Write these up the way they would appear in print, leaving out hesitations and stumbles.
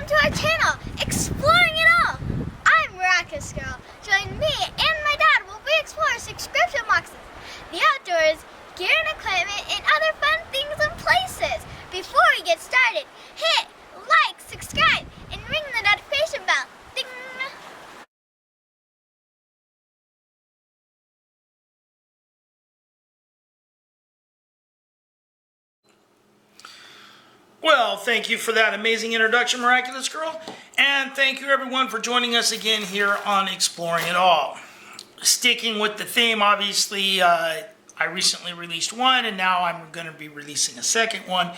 to our channel, Exploring It All. I'm Miraculous Girl. Join me and my dad while we explore subscription boxes, the outdoors, gear and equipment, and other fun things and places. Before we get started, hit like, subscribe, and ring the notification bell. Ding! Well, thank you for that amazing introduction, Miraculous Girl. And thank you, everyone, for joining us again here on Exploring It All. Sticking with the theme, obviously, I recently released one, and now I'm going to be releasing a second one.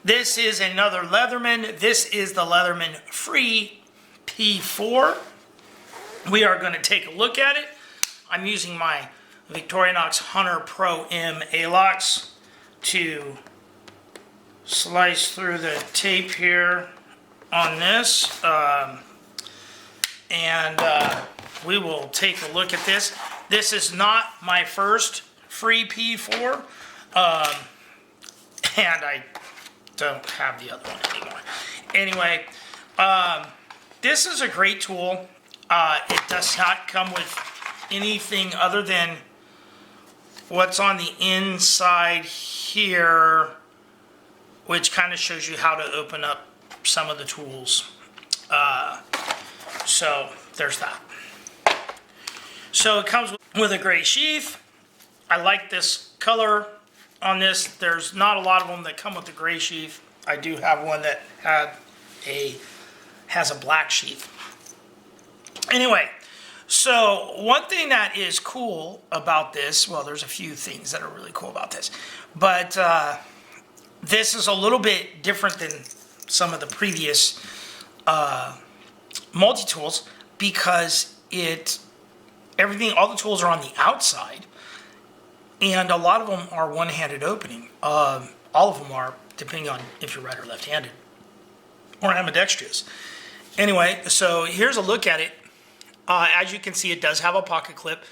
This is another Leatherman. This is the Leatherman Free P4. We are going to take a look at it. I'm using my Victorinox Hunter Pro M A-Locks to slice through the tape here on this, and we will take a look at this. This is not my first Free P4, and I don't have the other one anymore. Anyway, this is a great tool. It does not come with anything other than what's on the inside here, which kind of shows you how to open up some of the tools. So there's that. So it comes with a gray sheath. I like this color on this. There's not a lot of them that come with a gray sheath. I do have one that has a black sheath. Anyway, so one thing that is cool about this, well, there's a few things that are really cool about this, but this is a little bit different than some of the previous multi-tools because all the tools are on the outside, and a lot of them are one-handed opening. All of them are, depending on if you're right or left-handed, or ambidextrous. Anyway, so here's a look at it. As you can see, it does have a pocket clip.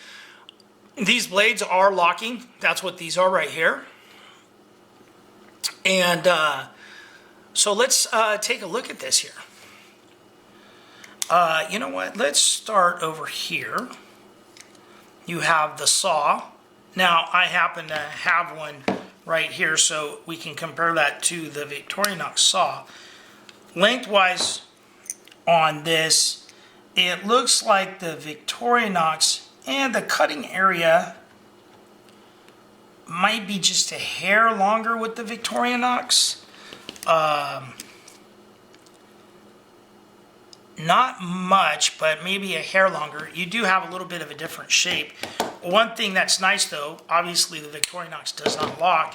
These blades are locking. That's what these are right here. And so let's take a look at this here. You know what? Let's start over here. You have the saw. Now, I happen to have one right here, so we can compare that to the Victorinox saw. Lengthwise on this, it looks like the Victorinox and the cutting area might be just a hair longer with the Victorinox. Not much, but maybe a hair longer. You do have a little bit of a different shape. One thing that's nice though, obviously the Victorinox does not lock,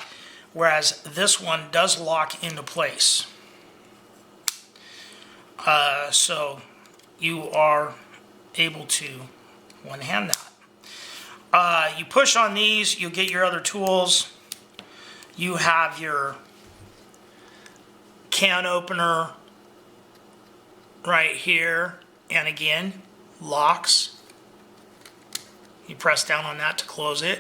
whereas this one does lock into place. So you are able to one-hand that. You push on these, you'll get your other tools. You have your can opener right here, and again, locks. You press down on that to close it.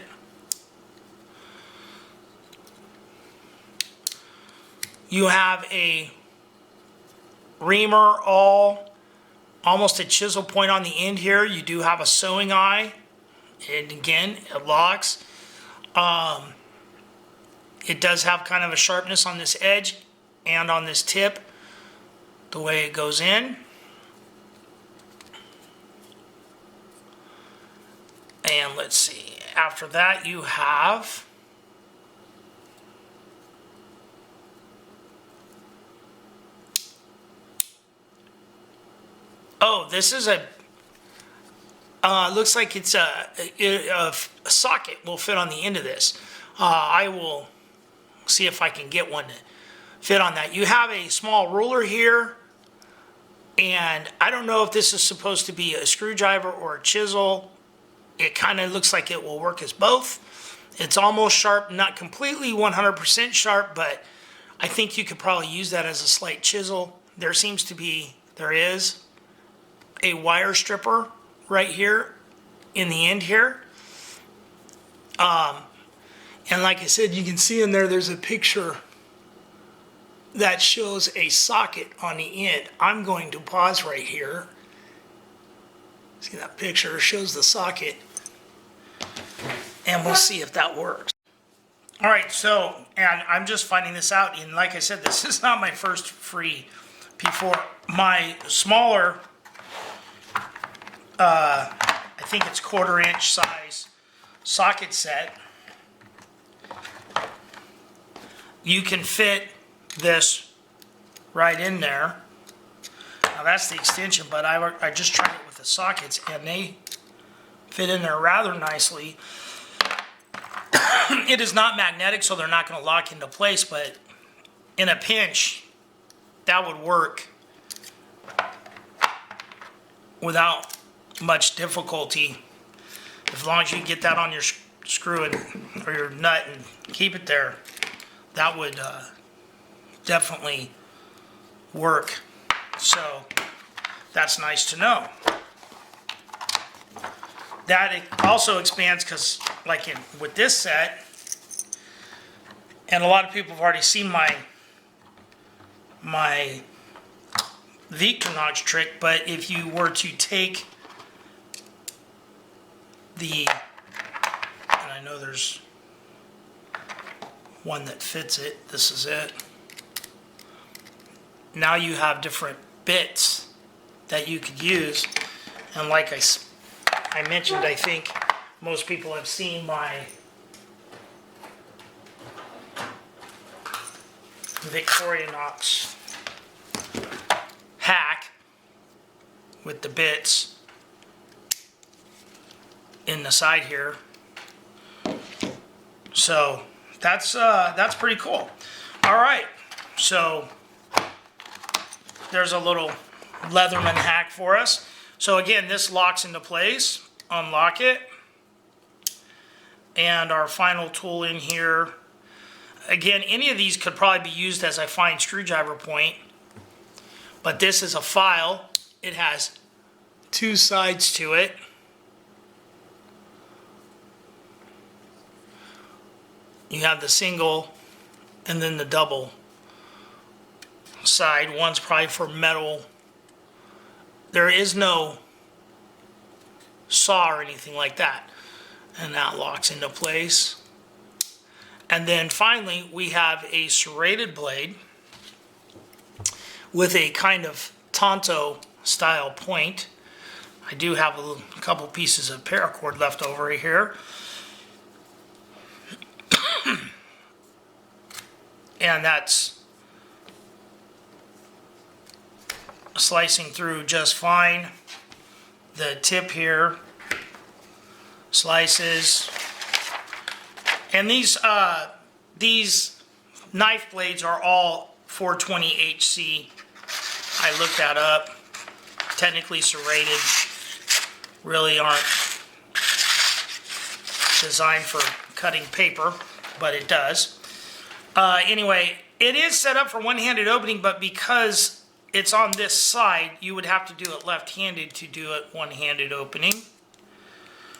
You have a reamer, almost a chisel point on the end here. You do have a sewing eye. And again, it locks. It does have kind of a sharpness on this edge and on this tip, the way it goes in. And let's see, after that you have this is a looks like it's a socket will fit on the end of this. I will see if I can get one to fit on that. You have a small ruler here, and I don't know if this is supposed to be a screwdriver or a chisel. It kind of looks like it will work as both. It's almost sharp, not completely 100% sharp, but I think you could probably use that as a slight chisel. There is a wire stripper right here in the end here. And like I said, you can see in there's a picture that shows a socket on the end. I'm going to pause right here. See that picture? It shows the socket. And we'll see if that works. All right, so, and I'm just finding this out, and like I said, this is not my first free P4. My smaller, I think it's 1/4 inch size socket set, you can fit this right in there. Now that's the extension, but I just tried it with the sockets, and they fit in there rather nicely. It is not magnetic, so they're not going to lock into place, but in a pinch, that would work without much difficulty. As long as you get that on your screw or your nut and keep it there, that would definitely work. So that's nice to know. That it also expands because, like with this set, and a lot of people have already seen my Victorinox trick, but if you were to take and I know there's one that fits it, this is it. Now you have different bits that you could use, and like I mentioned, I think most people have seen my Victorinox hack with the bits in the side here. So that's pretty cool. All right, so there's a little Leatherman hack for us. So again, this locks into place. Unlock it. And our final tool in here. Again, any of these could probably be used as a fine screwdriver point. But this is a file. It has 2 sides to it. You have the single and then the double side. One's probably for metal. There is no saw or anything like that. And that locks into place. And then finally, we have a serrated blade with a kind of Tonto style point. I do have a couple pieces of paracord left over here. And that's slicing through just fine. The tip here slices. And these knife blades are all 420 HC. I looked that up. Technically serrated. Really aren't designed for cutting paper, but it does. Anyway, it is set up for one-handed opening, but because it's on this side, you would have to do it left-handed to do it one-handed opening.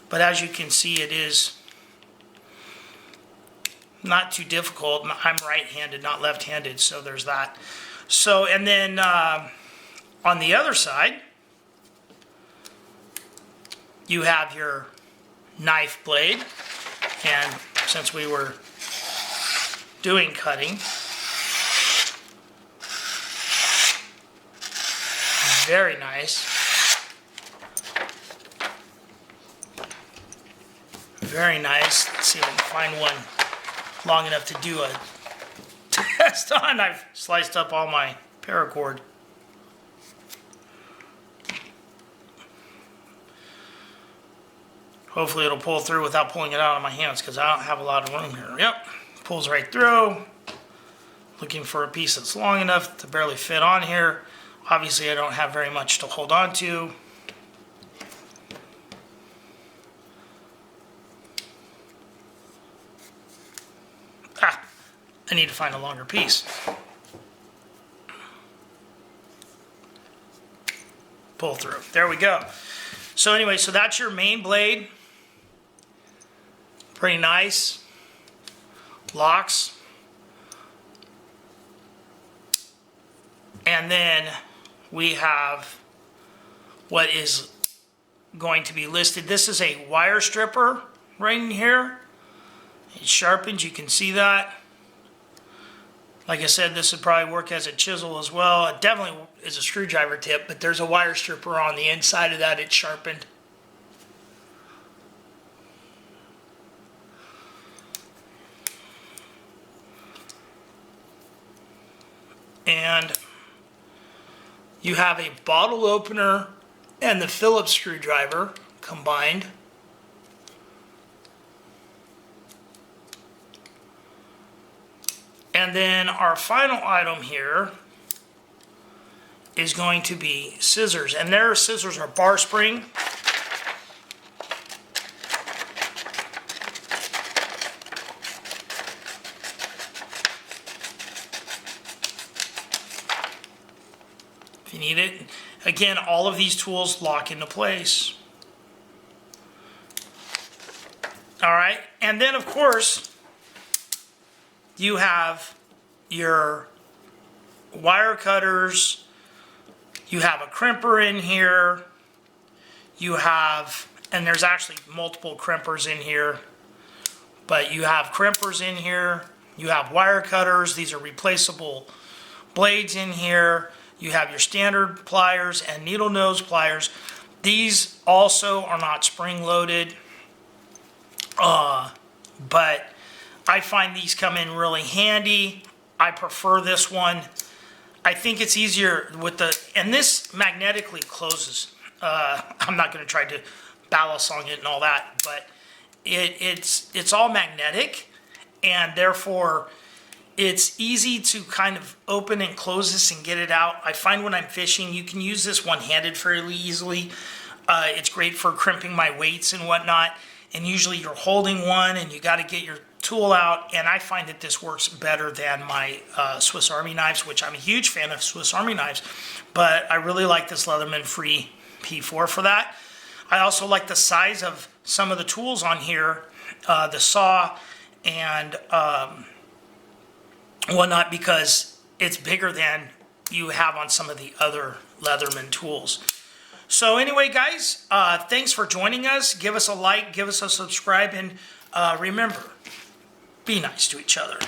But as you can see, it is not too difficult. I'm right-handed, not left-handed, so there's that. So, and then on the other side, you have your knife blade. And since we were doing cutting, very nice. Very nice. Let's see if I can find one long enough to do a test on. I've sliced up all my paracord. Hopefully it'll pull through without pulling it out of my hands, because I don't have a lot of room here. Yep, pulls right through. Looking for a piece that's long enough to barely fit on here. Obviously I don't have very much to hold on to. I need to find a longer piece. Pull through. There we go. So anyway, so that's your main blade. Pretty nice. Locks. And then we have what is going to be listed. This is a wire stripper right in here. It sharpens, you can see that. Like I said, this would probably work as a chisel as well. It definitely is a screwdriver tip, but there's a wire stripper on the inside of that. It's sharpened. And you have a bottle opener and the Phillips screwdriver combined. And then our final item here is going to be scissors. And their scissors are bar spring. If you need it. Again, all of these tools lock into place. All right, and then of course, you have your wire cutters, you have a crimper in here, you have, and there's actually multiple crimpers in here, but you have crimpers in here, you have wire cutters, these are replaceable blades in here, you have your standard pliers and needle nose pliers. These also are not spring loaded, but I find these come in really handy. I prefer this one. I think it's easier with the, and this magnetically closes. I'm not going to try to ballast on it and all that, but it's all magnetic, and therefore it's easy to kind of open and close this and get it out. I find when I'm fishing, you can use this one-handed fairly easily. It's great for crimping my weights and whatnot. And usually you're holding one and you got to get your tool out. And I find that this works better than my Swiss Army knives, which I'm a huge fan of Swiss Army knives. But I really like this Leatherman Free P4 for that. I also like the size of some of the tools on here, the saw and whatnot, because it's bigger than you have on some of the other Leatherman tools. So anyway, guys, thanks for joining us. Give us a like, give us a subscribe, and remember, be nice to each other.